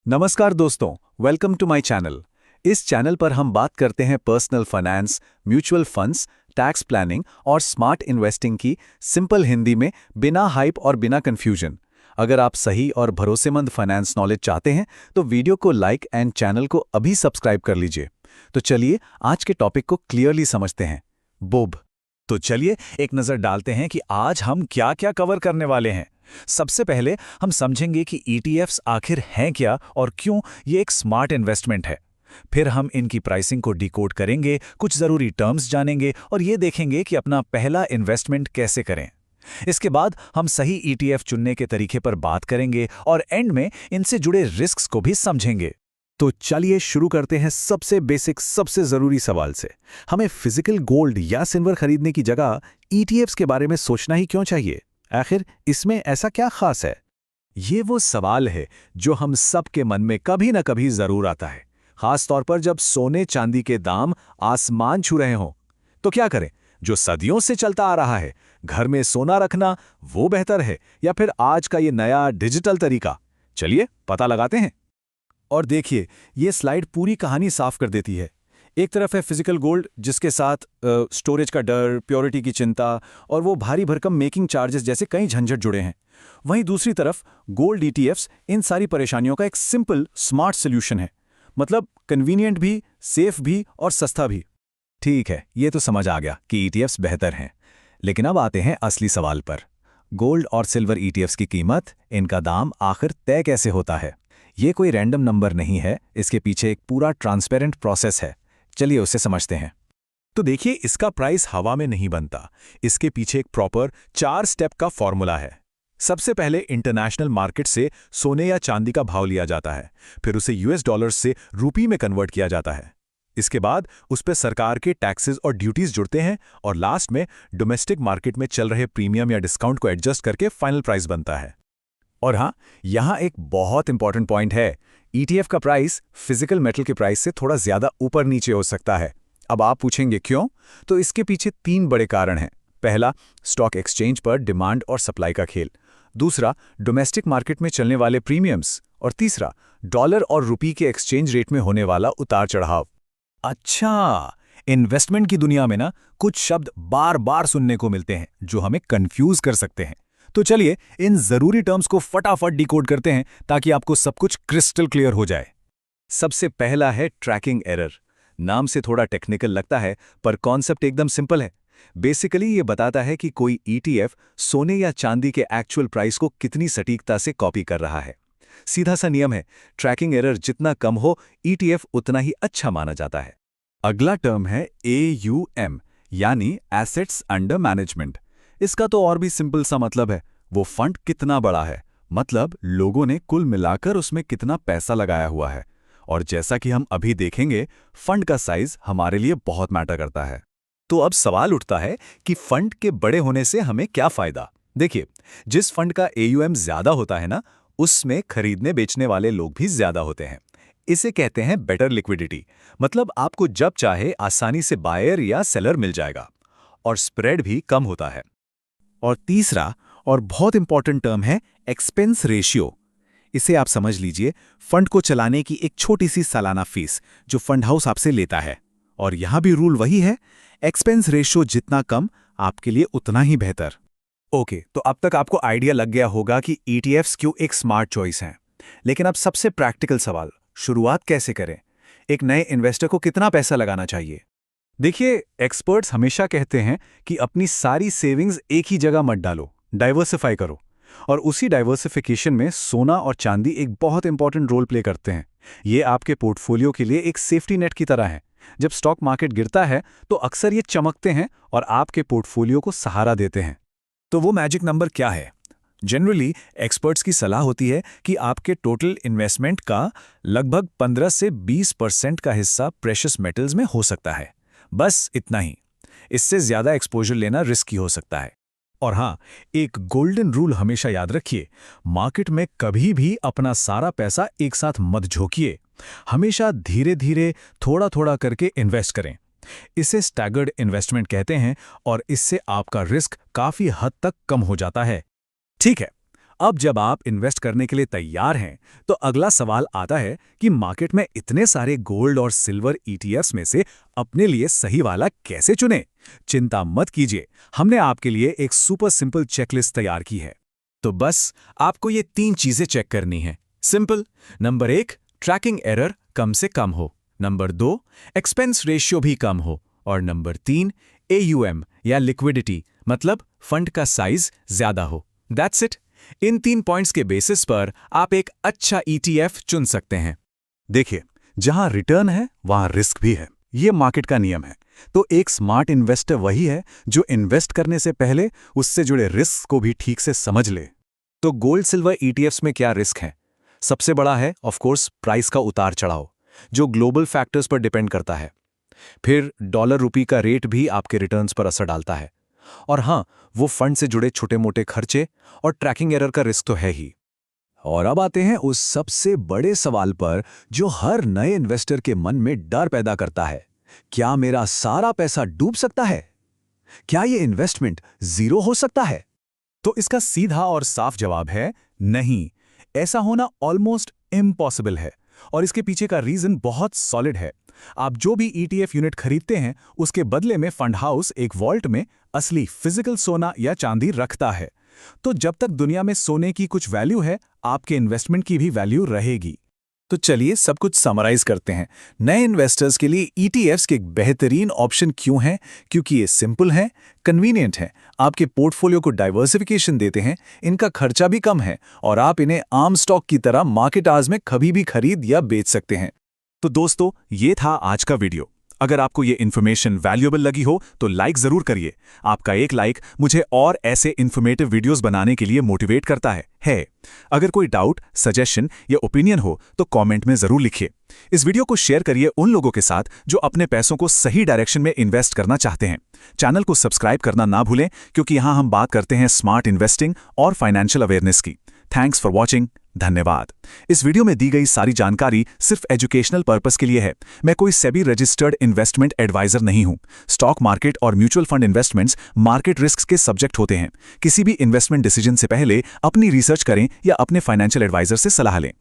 नमस्कार दोस्तों, welcome to my channel. इस चैनल पर हम बात करते हैं personal finance, mutual funds, tax planning और स्मार्ट इन्वेस्टिंग की सिंपल हिंदी में, बिना हाइप और बिना कंफ्यूजन। अगर आप सही और भरोसेमंद फाइनेंस नॉलेज चाहते हैं तो वीडियो को लाइक एंड चैनल को अभी सब्सक्राइब कर लीजिए। तो चलिए आज के टॉपिक को क्लियरली समझते हैं। बोब। तो चलिए एक नज़र डालते हैं कि आज हम क्या क्या कवर करने वाले हैं। सबसे पहले हम समझेंगे कि ईटीएफ्स आखिर हैं क्या और क्यों ये एक स्मार्ट इन्वेस्टमेंट है। फिर हम इनकी प्राइसिंग को डिकोड करेंगे, कुछ ज़रूरी टर्म्स जानेंगे और ये देखेंगे कि अपना पहला इन्वेस्टमेंट कैसे करें। इसके बाद हम सही ईटीएफ चुनने के तरीके पर बात करेंगे और एंड में इनसे जुड़े रिस्क्स को भी समझेंगे। तो चलिए शुरू करते हैं सबसे बेसिक, सबसे ज़रूरी सवाल से। हमें फिजिकल गोल्ड या सिल्वर खरीदने की जगह ईटीएफ्स के बारे में सोचना ही क्यों चाहिए? आखिर इसमें ऐसा क्या खास है? ये वो सवाल है जो हम सब के मन में कभी न कभी ज़रूर आता है, खास तौर पर जब सोने चांदी के दाम आसमान छू रहे हों। तो क्या करें? जो सदियों से चलता आ रहा है, घर में सोना रखना, वो बेहतर है या फिर आज का ये नया डिजिटल तरीका? चलिए पता लगाते हैं। और देखिए, ये स्लाइड पूरी कहानी साफ कर देती है। एक तरफ है फिजिकल गोल्ड, जिसके साथ स्टोरेज का डर, प्योरिटी की चिंता और वो भारी भरकम मेकिंग चार्जेस जैसे कई झंझट जुड़े हैं। वहीं दूसरी तरफ गोल्ड ईटीएफ्स इन सारी परेशानियों का एक सिंपल, स्मार्ट सोल्यूशन है। मतलब कन्वीनियंट भी, सेफ भी और सस्ता भी। ठीक है, ये तो समझ आ गया कि ईटीएफ्स बेहतर हैं। लेकिन अब आते हैं असली सवाल पर। गोल्ड और सिल्वर ईटीएफ्स की कीमत, इनका दाम आखिर तय कैसे होता है? ये कोई रैंडम नंबर नहीं है, इसके पीछे एक पूरा ट्रांसपेरेंट प्रोसेस है। चलिए उसे समझते हैं। तो देखिए, इसका प्राइस हवा में नहीं बनता। इसके पीछे एक प्रॉपर 4 स्टेप का फॉर्मूला है। सबसे पहले इंटरनेशनल मार्केट से सोने या चांदी का भाव लिया जाता है, फिर उसे यूएस डॉलर्स से रुपये में कन्वर्ट किया जाता है। इसके बाद उस पर सरकार के टैक्सेस और ड्यूटीज जुड़ते हैं और लास्ट में डोमेस्टिक मार्केट में चल रहे प्रीमियम या डिस्काउंट को एडजस्ट करके फाइनल प्राइस बनता है। और हाँ, यहाँ एक बहुत इंपॉर्टेंट पॉइंट है। ईटीएफ का प्राइस फिजिकल मेटल के प्राइस से थोड़ा ज्यादा ऊपर नीचे हो सकता है। अब आप पूछेंगे क्यों? तो इसके पीछे 3 बड़े कारण हैं। पहला, स्टॉक एक्सचेंज पर डिमांड और सप्लाई का खेल। दूसरा, डोमेस्टिक मार्केट में चलने वाले प्रीमियम्स। और तीसरा, डॉलर और रुपये के एक्सचेंज रेट में होने वाला उतार चढ़ाव। अच्छा, इन्वेस्टमेंट की दुनिया में ना कुछ शब्द बार बार सुनने को मिलते हैं जो हमें कंफ्यूज कर सकते हैं। तो चलिए इन जरूरी टर्म्स को फटाफट डिकोड करते हैं ताकि आपको सब कुछ क्रिस्टल क्लियर हो जाए। सबसे पहला है ट्रैकिंग एरर। नाम से थोड़ा टेक्निकल लगता है, पर कॉन्सेप्ट एकदम सिंपल है। बेसिकली ये बताता है कि कोई ईटीएफ सोने या चांदी के एक्चुअल प्राइस को कितनी सटीकता से कॉपी कर रहा है। सीधा सा नियम है, ट्रैकिंग एरर जितना कम हो, ईटीएफ उतना ही अच्छा माना जाता है। अगला टर्म है AUM, यानी एसेट्स अंडर मैनेजमेंट। इसका तो और भी सिंपल सा मतलब है, वो फंड कितना बड़ा है, मतलब लोगों ने कुल मिलाकर उसमें कितना पैसा लगाया हुआ है। और जैसा कि हम अभी देखेंगे, फंड का साइज हमारे लिए बहुत मैटर करता है। तो अब सवाल उठता है कि फंड के बड़े होने से हमें क्या फायदा? देखिए, जिस फंड का AUM ज्यादा होता है ना, उसमें खरीदने बेचने वाले लोग भी ज्यादा होते हैं। इसे कहते हैं बेटर लिक्विडिटी। मतलब आपको जब चाहे आसानी से बायर या सेलर मिल जाएगा और स्प्रेड भी कम होता है। और तीसरा और बहुत इंपॉर्टेंट टर्म है एक्सपेंस रेशियो। इसे आप समझ लीजिए, फंड को चलाने की एक छोटी सी सालाना फीस जो फंड हाउस आपसे लेता है। और यहां भी रूल वही है, एक्सपेंस रेशियो जितना कम, आपके लिए उतना ही बेहतर। ओके, तो अब तक आपको आइडिया लग गया होगा कि ईटीएफ्स क्यों एक स्मार्ट चॉइस हैं। लेकिन अब सबसे प्रैक्टिकल सवाल, शुरुआत कैसे करें? एक नए इन्वेस्टर को कितना पैसा लगाना चाहिए? देखिए, एक्सपर्ट्स हमेशा कहते हैं कि अपनी सारी सेविंग्स एक ही जगह मत डालो, डाइवर्सिफाई करो। और उसी डाइवर्सिफिकेशन में सोना और चांदी एक बहुत इंपॉर्टेंट रोल प्ले करते हैं। ये आपके पोर्टफोलियो के लिए एक सेफ्टी नेट की तरह है। जब स्टॉक मार्केट गिरता है तो अक्सर ये चमकते हैं और आपके पोर्टफोलियो को सहारा देते हैं। तो वो मैजिक नंबर क्या है? जनरली एक्सपर्ट्स की सलाह होती है कि आपके टोटल इन्वेस्टमेंट का लगभग 15 से 20% का हिस्सा प्रेशियस मेटल्स में हो सकता है। बस इतना ही। इससे ज्यादा एक्सपोजर लेना रिस्की हो सकता है। और हाँ, एक गोल्डन रूल हमेशा याद रखिए, मार्केट में कभी भी अपना सारा पैसा एक साथ मत झोंकिए। हमेशा धीरे धीरे, थोड़ा थोड़ा करके इन्वेस्ट करें। इसे स्टैगर्ड इन्वेस्टमेंट कहते हैं और इससे आपका रिस्क काफी हद तक कम हो जाता है। ठीक है, अब जब आप इन्वेस्ट करने के लिए तैयार हैं, तो अगला सवाल आता है कि मार्केट में इतने सारे गोल्ड और सिल्वर ETFs में से अपने लिए सही वाला कैसे चुनें? चिंता मत कीजिए, हमने आपके लिए एक सुपर सिंपल चेकलिस्ट तैयार की है। तो बस आपको ये 3 चीजें चेक करनी है। सिंपल। नंबर 1, ट्रैकिंग एरर कम से कम हो। नंबर 2, एक्सपेंस रेशियो भी कम हो। और नंबर 3, AUM या लिक्विडिटी, मतलब फंड का साइज ज्यादा हो। That's it. इन 3 पॉइंट्स के बेसिस पर आप एक अच्छा ETF चुन सकते हैं। देखिए, जहां रिटर्न है वहां रिस्क भी है, ये मार्केट का नियम है। तो एक स्मार्ट इन्वेस्टर वही है जो इन्वेस्ट करने से पहले उससे जुड़े रिस्क को भी ठीक से समझ ले। तो गोल्ड सिल्वर ETFs में क्या रिस्क है? सबसे बड़ा है ऑफ कोर्स प्राइस का उतार चढ़ाव, जो ग्लोबल फैक्टर्स पर डिपेंड करता है। फिर डॉलर रुपी का रेट भी आपके रिटर्न्स पर असर डालता है। और हाँ, वो फंड से जुड़े छोटे मोटे खर्चे और ट्रैकिंग एरर का रिस्क तो है ही। और अब आते हैं उस सबसे बड़े सवाल पर जो हर नए इन्वेस्टर के मन में डर पैदा करता है। क्या मेरा सारा पैसा डूब सकता है? क्या ये इन्वेस्टमेंट जीरो हो सकता है? तो इसका सीधा और साफ जवाब है नहीं। ऐसा होना ऑलमोस्ट इम्पॉसिबल है, और इसके पीछे का रीजन बहुत सॉलिड है। आप जो भी ETF यूनिट खरीदते हैं, उसके बदले में फंड हाउस एक वॉल्ट में असली फिजिकल सोना या चांदी रखता है। तो जब तक दुनिया में सोने की कुछ वैल्यू है, आपके इन्वेस्टमेंट की भी वैल्यू रहेगी। तो चलिए सब कुछ समराइज करते हैं। नए इन्वेस्टर्स के लिए ETFs के एक बेहतरीन ऑप्शन क्यों हैं? क्योंकि ये सिंपल हैं, कन्वीनियंट हैं, आपके पोर्टफोलियो को डाइवर्सिफिकेशन देते हैं, इनका खर्चा भी कम है, और आप इन्हें आम स्टॉक की तरह मार्केट आवर्स में कभी भी खरीद या बेच सकते हैं। तो दोस्तों, ये था आज का वीडियो। अगर आपको ये इन्फॉर्मेशन वैल्यूएबल लगी हो तो लाइक जरूर करिए। आपका एक लाइक मुझे और ऐसे इन्फॉर्मेटिव वीडियोस बनाने के लिए मोटिवेट करता है। अगर कोई डाउट, सजेशन या ओपिनियन हो तो कमेंट में जरूर लिखिए। इस वीडियो को शेयर करिए उन लोगों के साथ जो अपने पैसों को सही डायरेक्शन में इन्वेस्ट करना चाहते हैं। चैनल को सब्सक्राइब करना ना भूलें, क्योंकि यहां हम बात करते हैं स्मार्ट इन्वेस्टिंग और फाइनेंशियल अवेयरनेस की। Thanks for watching. धन्यवाद। इस वीडियो में दी गई सारी जानकारी सिर्फ एजुकेशनल पर्पस के लिए है। मैं कोई सेबी रजिस्टर्ड इन्वेस्टमेंट एडवाइजर नहीं हूं। स्टॉक मार्केट और mutual fund investments market risk के सब्जेक्ट होते हैं। किसी भी इन्वेस्टमेंट डिसीजन से पहले अपनी रिसर्च करें या अपने फाइनेंशियल एडवाइजर से सलाह लें।